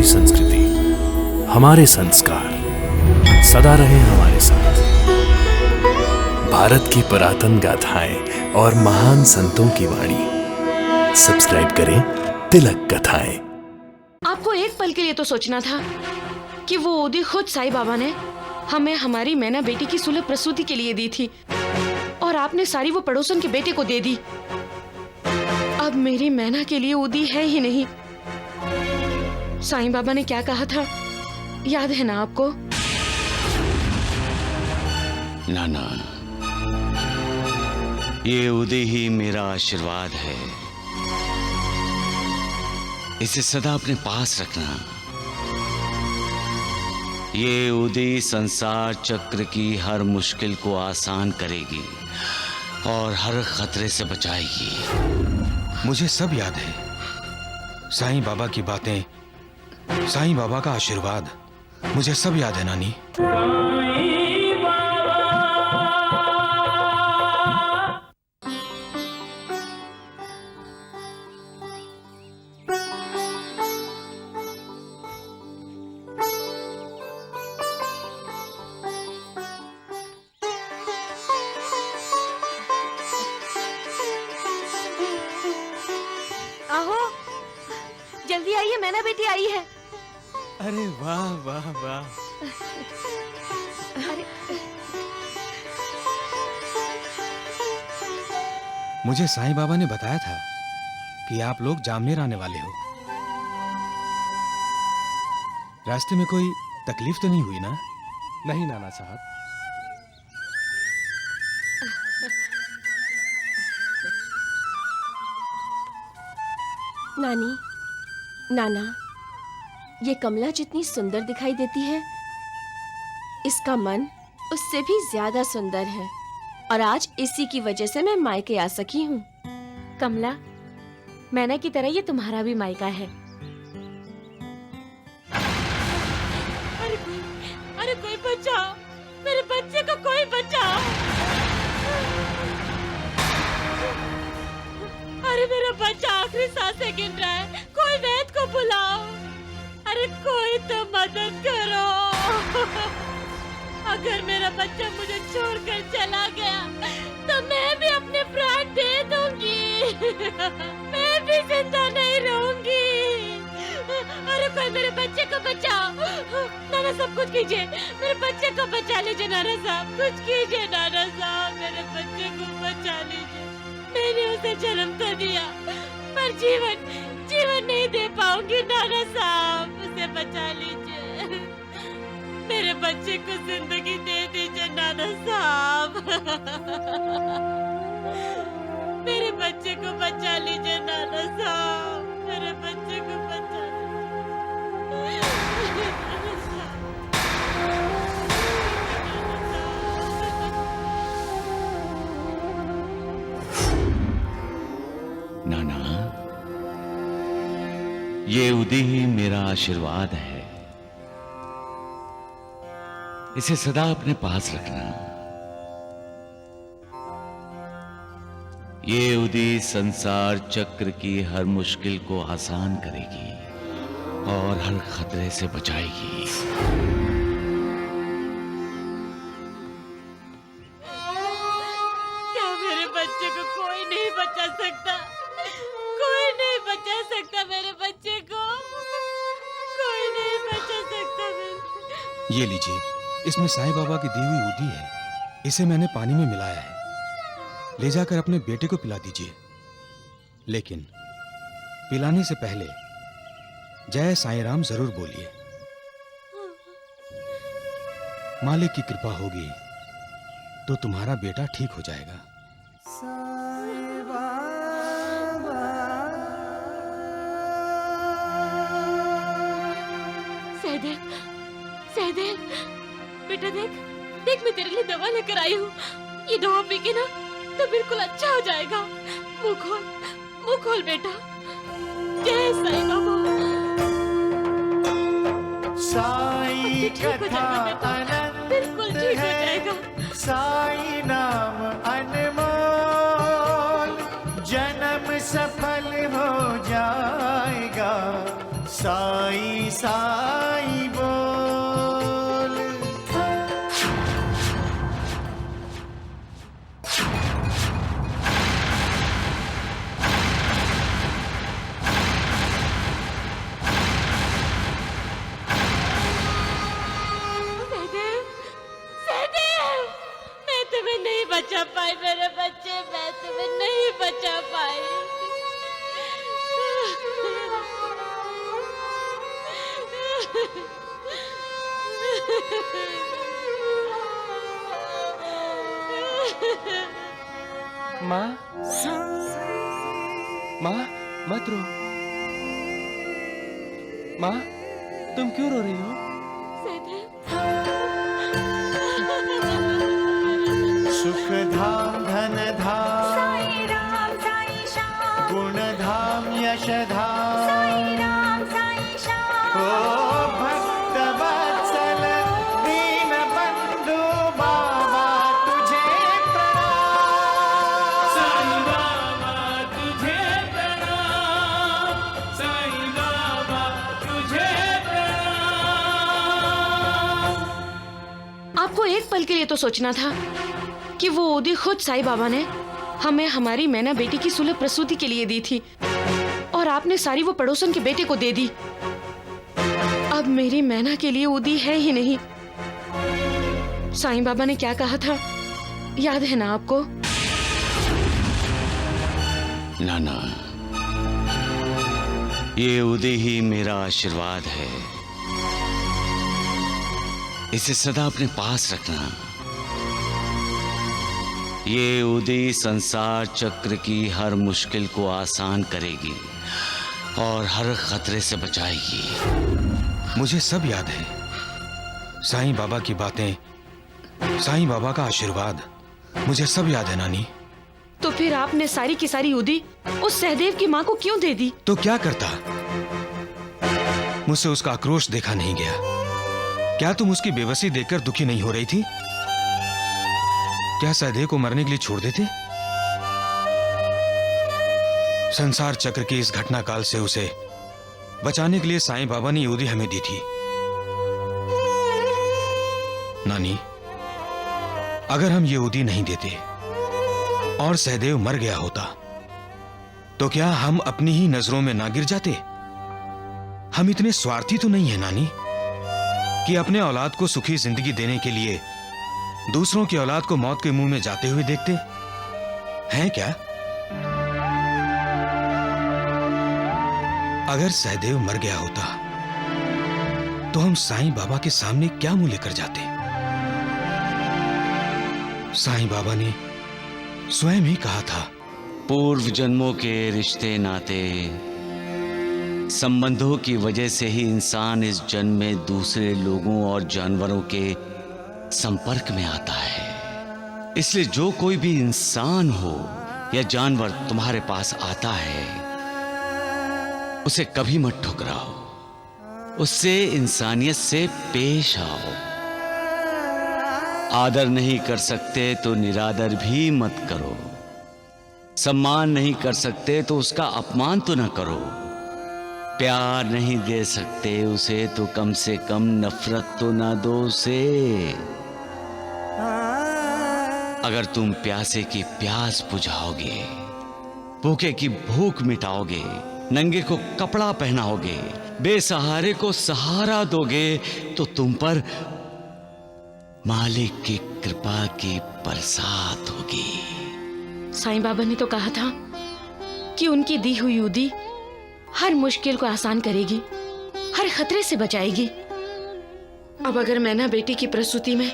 हमारी संस्कृति, हमारे संस्कार सदा रहे हमारे साथ। भारत की पुरातन गाथाएं और महान संतों की वाणी। सब्सक्राइब करें तिलक कथाएं। आपको एक पल के लिए तो सोचना था कि वो ओदी खुद साईं बाबा ने हमें हमारी मैना बेटी की सुलभ प्रसूति के लिए दी थी और आपने सारी वो पड़ोसन के बेटे को दे दी। अब मेरी मैना के लिए ओदी है ही नहीं। साईं बाबा ने क्या कहा था, याद है ना आपको? नाना, ये उदी ही मेरा आशीर्वाद है। इसे सदा अपने पास रखना। ये उदी संसार चक्र की हर मुश्किल को आसान करेगी और हर खतरे से बचाएगी। मुझे सब याद है। साईं बाबा की बातें, साईं बाबा का आशीर्वाद, मुझे सब याद है नानी। आहो, जल्दी आइए, मैना बेटी आई है। अरे वाह वाह वाह। अरे मुझे साईं बाबा ने बताया था कि आप लोग जामनेर आने वाले हो। रास्ते में कोई तकलीफ तो नहीं हुई ना? नहीं नाना साहब। नानी, नाना, ये कमला जितनी सुंदर दिखाई देती है, इसका मन उससे भी ज्यादा सुंदर है और आज इसी की वजह से मैं मायके आ सकी हूँ। कमला, मैना की तरह ये तुम्हारा भी मायका है। अरे कोई बचाओ, मेरे बच्चे को कोई बचाओ। अरे मेरा बच्चा आखिरी सांसें गिन रहा है, कोई वैद्य को बुलाओ। अरे कोई तो मदद करो। अगर मेरा बच्चा मुझे छोड़कर चला गया तो मैं भी अपने प्राण दे दूंगी। मैं भी जिंदा नहीं रहूंगी। अरे कोई मेरे बच्चे को बचाओ। नाना साहब कुछ कीजिए, मेरे बच्चे को बचा लीजिए। नाना साहब कुछ कीजिए। नाना साहब मेरे बच्चे को बचा लीजिए। मैंने उसे जन्म तो दिया पर जीवन नहीं दे पाऊंगी। नाना साहब उसे बचा लीजिए। मेरे बच्चे को जिंदगी दे दीजिए नाना साहब। मेरे बच्चे को बचा लीजिए नाना साहब। मेरे बच्चे को बचा नाना, ये उदी ही मेरा आशीर्वाद है। इसे सदा अपने पास रखना। ये उदी संसार चक्र की हर मुश्किल को आसान करेगी और हर खतरे से बचाएगी। क्या मेरे बच्चे को कोई नहीं बचा सकता? कोई नहीं बचा सकता मेरे बच्चे को। कोई नहीं बचा सकता मेरे। ये लीजिए, इसमें साईं बाबा की दी हुई उदी है। इसे मैंने पानी में मिलाया है। ले जाकर अपने बेटे को पिला दीजिए। लेकिन पिलाने से पहले जय साईं राम जरूर बोलिए। मालिक की कृपा होगी तो तुम्हारा बेटा ठीक हो जाएगा। सहदेव, सहदेव, बेटा देख, देख मैं तेरे लिए दवा लेकर आई हूँ। ये दवा पी के ना तो बिल्कुल अच्छा हो जाएगा। मुंह खोल बेटा। जय साईं बाबा। साईं कथा बिल्कुल ठीक हो जाएगा। साईं नाम अनमोल, जन्म सफल हो जाएगा। साई साई बोल। सहदेव, मैं तुम्हें नहीं बचा पाई मेरे बच्चे, मैं तुम्हें नहीं बचा पाई। माँ, माँ, मत रो। माँ, तुम क्यों रो रही हो? सुख धाम धन धाम साई राम साई श्याम, गुण धाम यश धाम साई राम साई श्याम। ओ भक्त वत्सल दीन बंधु बाबा तुझे प्रणाम। साईं बाबा तुझे प्रणाम, साईं बाबा तुझे प्रणाम। आपको एक पल के लिए तो सोचना था कि वो ओदी खुद साईं बाबा ने हमें हमारी मैना बेटी की सुलह प्रसूति के लिए दी थी और आपने सारी वो पड़ोसन के बेटे को दे दी। अब मेरी मैना के लिए ओदी है ही नहीं। साईं बाबा ने क्या कहा था, याद है ना आपको? नाना, ये उदी ही मेरा आशीर्वाद है, इसे सदा अपने पास रखना। ये उदी संसार चक्र की हर मुश्किल को आसान करेगी और हर खतरे से बचाएगी। मुझे सब याद है, साईं बाबा की बातें, साईं बाबा का आशीर्वाद, मुझे सब याद है नानी। तो फिर आपने सारी की सारी उदी उस सहदेव की माँ को क्यों दे दी? तो क्या करता? मुझसे उसका आक्रोश देखा नहीं गया। क्या तुम उसकी बेबसी देखकर दुखी नहीं हो रही थी? क्या सहदेव को मरने के लिए छोड़ देते? संसार चक्र की इस घटना काल से उसे बचाने के लिए साईं बाबा ने उदी हमें दी थी। नानी, अगर हम ये उदी नहीं देते और सहदेव मर गया होता तो क्या हम अपनी ही नजरों में ना गिर जाते? हम इतने स्वार्थी तो नहीं है नानी कि अपने औलाद को सुखी जिंदगी देने के लिए दूसरों की औलाद को मौत के मुंह में जाते हुए देखते हैं क्या? अगर सहदेव मर गया होता तो हम साईं बाबा के सामने क्या मुंह लेकर जाते? साईं बाबा ने स्वयं ही कहा था, पूर्व जन्मों के रिश्ते नाते संबंधों की वजह से ही इंसान इस जन्म में दूसरे लोगों और जानवरों के संपर्क में आता है। इसलिए जो कोई भी इंसान हो या जानवर तुम्हारे पास आता है, उसे कभी मत ठुकराओ, उससे इंसानियत से पेश आओ। आदर नहीं कर सकते तो निरादर भी मत करो, सम्मान नहीं कर सकते तो उसका अपमान तो न करो, प्यार नहीं दे सकते उसे तो कम से कम नफरत तो ना दो उसे। अगर तुम प्यासे की प्यास बुझाओगे, भूखे की भूख मिटाओगे, नंगे को कपड़ा पहनाओगे, बेसहारे को सहारा दोगे, तो तुम पर मालिक की कृपा की बरसात होगी। साईं बाबा ने तो कहा था कि उनकी दी हुई उदी हर मुश्किल को आसान करेगी, हर खतरे से बचाएगी। अब अगर मैना बेटी की प्रसूति में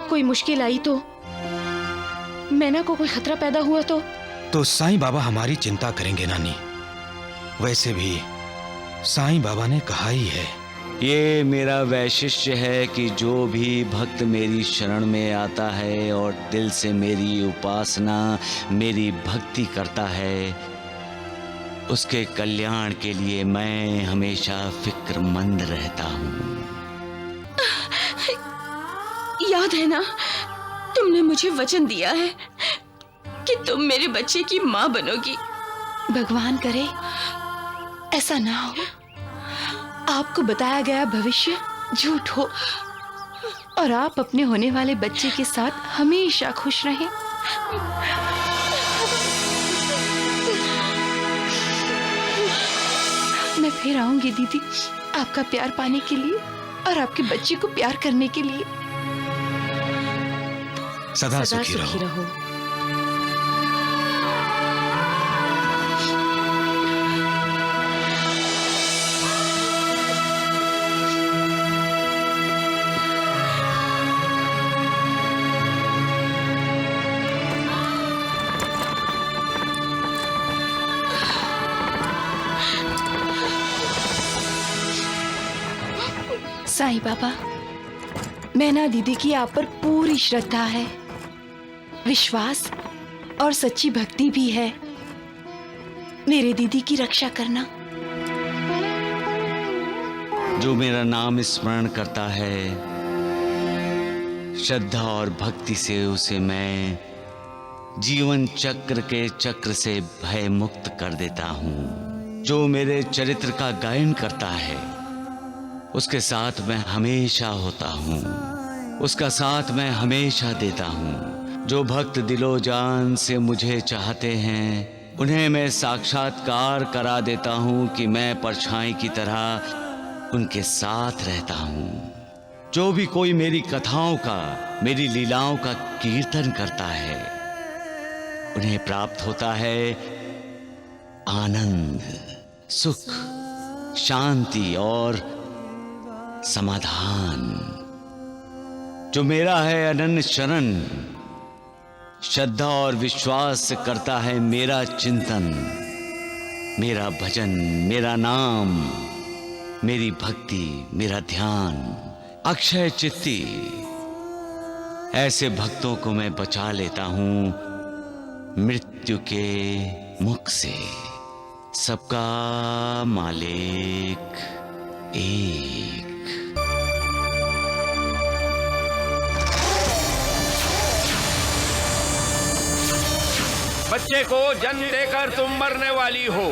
कोई मुश्किल आई तो, मैना को कोई खतरा पैदा हुआ तो साईं बाबा हमारी चिंता करेंगे नानी। वैसे भी साईं बाबा ने कहा ही है, ये मेरा वैशिष्ट्य है कि जो भी भक्त मेरी शरण में आता है और दिल से मेरी उपासना, मेरी भक्ति करता है, उसके कल्याण के लिए मैं हमेशा फिक्रमंद रहता हूँ। याद है ना, तुमने मुझे वचन दिया है कि तुम मेरे बच्चे की माँ बनोगी। भगवान करे ऐसा ना हो। आपको बताया गया भविष्य झूठ हो और आप अपने होने वाले बच्चे के साथ हमेशा खुश रहें। मैं फिर आऊंगी दीदी, आपका प्यार पाने के लिए और आपके बच्चे को प्यार करने के लिए। सदा सुखी रहो। साईं बाबा, मैना दीदी की आप पर पूरी श्रद्धा है, विश्वास और सच्ची भक्ति भी है। मेरे दीदी की रक्षा करना। जो मेरा नाम स्मरण करता है श्रद्धा और भक्ति से, उसे मैं जीवन चक्र के चक्र से भय मुक्त कर देता हूँ। जो मेरे चरित्र का गायन करता है उसके साथ मैं हमेशा होता हूँ, उसका साथ मैं हमेशा देता हूँ। जो भक्त दिलो जान से मुझे चाहते हैं उन्हें मैं साक्षात्कार करा देता हूँ कि मैं परछाई की तरह उनके साथ रहता हूँ। जो भी कोई मेरी कथाओं का, मेरी लीलाओं का कीर्तन करता है उन्हें प्राप्त होता है आनंद, सुख, शांति और समाधान। जो मेरा है अनन्य शरण, श्रद्धा और विश्वास से करता है मेरा चिंतन, मेरा भजन, मेरा नाम, मेरी भक्ति, मेरा ध्यान, अक्षय चित्ती, ऐसे भक्तों को मैं बचा लेता हूं मृत्यु के मुख से। सबका मालिक एक। बच्चे को जन्म देकर तुम मरने वाली हो,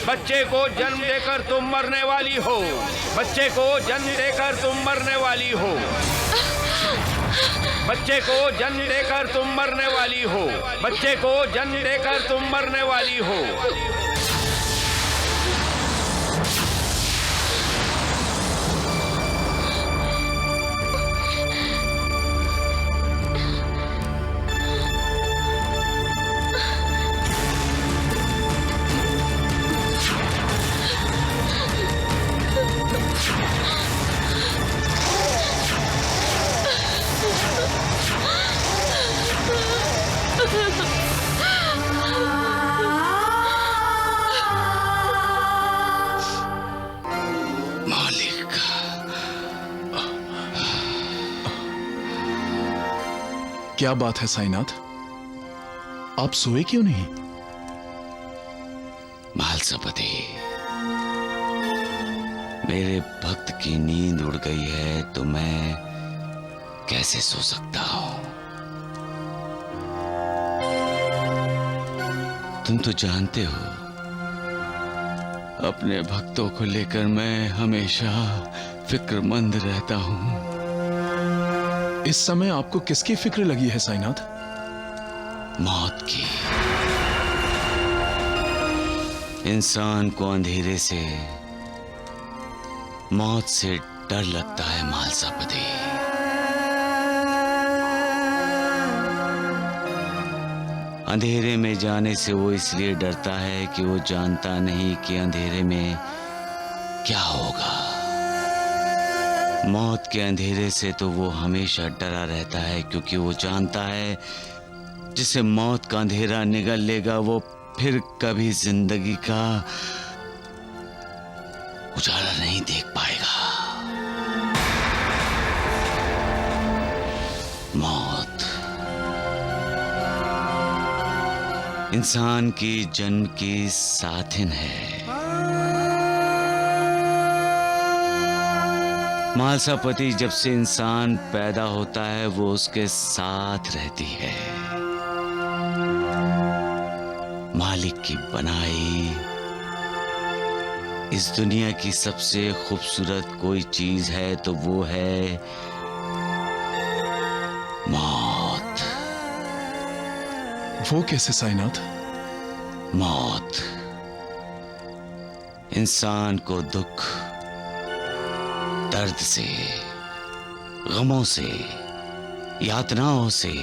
बच्चे को जन्म देकर तुम मरने वाली हो, बच्चे को जन्म देकर तुम मरने वाली हो, बच्चे को जन्म देकर तुम मरने वाली हो, बच्चे को जन्म देकर तुम मरने वाली हो। क्या बात है साईनाथ, आप सोए क्यों नहीं? मालसापति, मेरे भक्त की नींद उड़ गई है तो मैं कैसे सो सकता हूं? तुम तो जानते हो अपने भक्तों को लेकर मैं हमेशा फिक्रमंद रहता हूं। इस समय आपको किसकी फिक्र लगी है साईनाथ? मौत की। इंसान को अंधेरे से, मौत से डर लगता है मालसापति। अंधेरे में जाने से वो इसलिए डरता है कि वो जानता नहीं कि अंधेरे में क्या होगा। मौत के अंधेरे से तो वो हमेशा डरा रहता है, क्योंकि वो जानता है जिसे मौत का अंधेरा निगल लेगा वो फिर कभी जिंदगी का उजाला नहीं देख पाएगा। मौत इंसान की जन्म की साथिन है। मालसापति, जब से इंसान पैदा होता है वो उसके साथ रहती है। मालिक की बनाई इस दुनिया की सबसे खूबसूरत कोई चीज है तो वो है मौत। वो कैसे साईनाथ? मौत इंसान को दुख, दर्द से, गमों से, यातनाओं से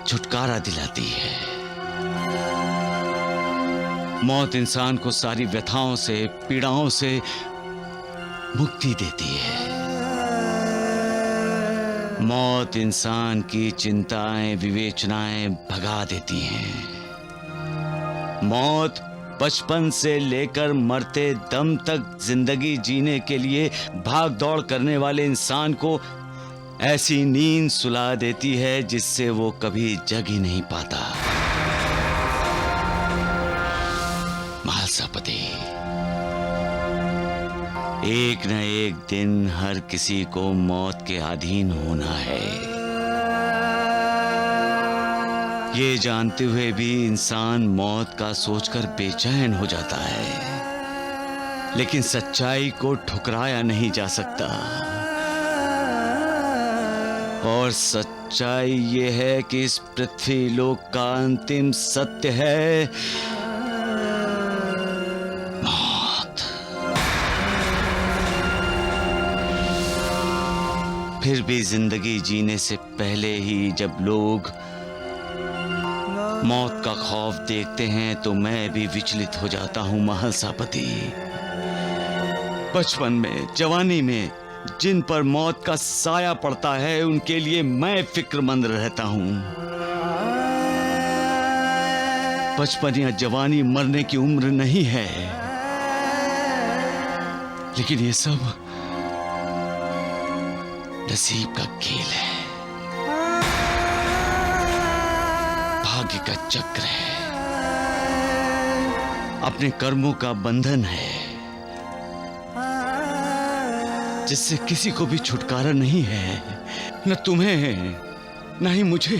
छुटकारा दिलाती है। मौत इंसान को सारी व्यथाओं से, पीड़ाओं से मुक्ति देती है। मौत इंसान की चिंताएं, विवेचनाएं भगा देती हैं। मौत बचपन से लेकर मरते दम तक जिंदगी जीने के लिए भाग दौड़ करने वाले इंसान को ऐसी नींद सुला देती है जिससे वो कभी जग ही नहीं पाता। महासापति, एक न एक दिन हर किसी को मौत के अधीन होना है। ये जानते हुए भी इंसान मौत का सोचकर बेचैन हो जाता है, लेकिन सच्चाई को ठुकराया नहीं जा सकता। और सच्चाई ये है कि इस पृथ्वी लोक का अंतिम सत्य है मौत। फिर भी जिंदगी जीने से पहले ही जब लोग मौत का खौफ देखते हैं तो मैं भी विचलित हो जाता हूं महासापति। बचपन में, जवानी में जिन पर मौत का साया पड़ता है उनके लिए मैं फिक्रमंद रहता हूं। बचपन या जवानी मरने की उम्र नहीं है, लेकिन ये सब नसीब का खेल है, भाग्य का चक्र है, अपने कर्मों का बंधन है जिससे किसी को भी छुटकारा नहीं है, न तुम्हें न ही मुझे।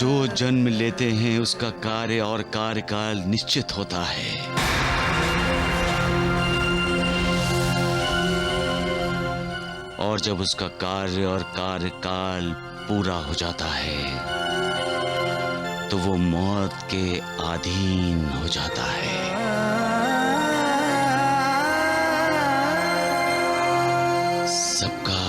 जो जन्म लेते हैं उसका कार्य और कार्यकाल निश्चित होता है। और जब उसका कार्य और कार्यकाल पूरा हो जाता है तो वो मौत के अधीन हो जाता है। सबका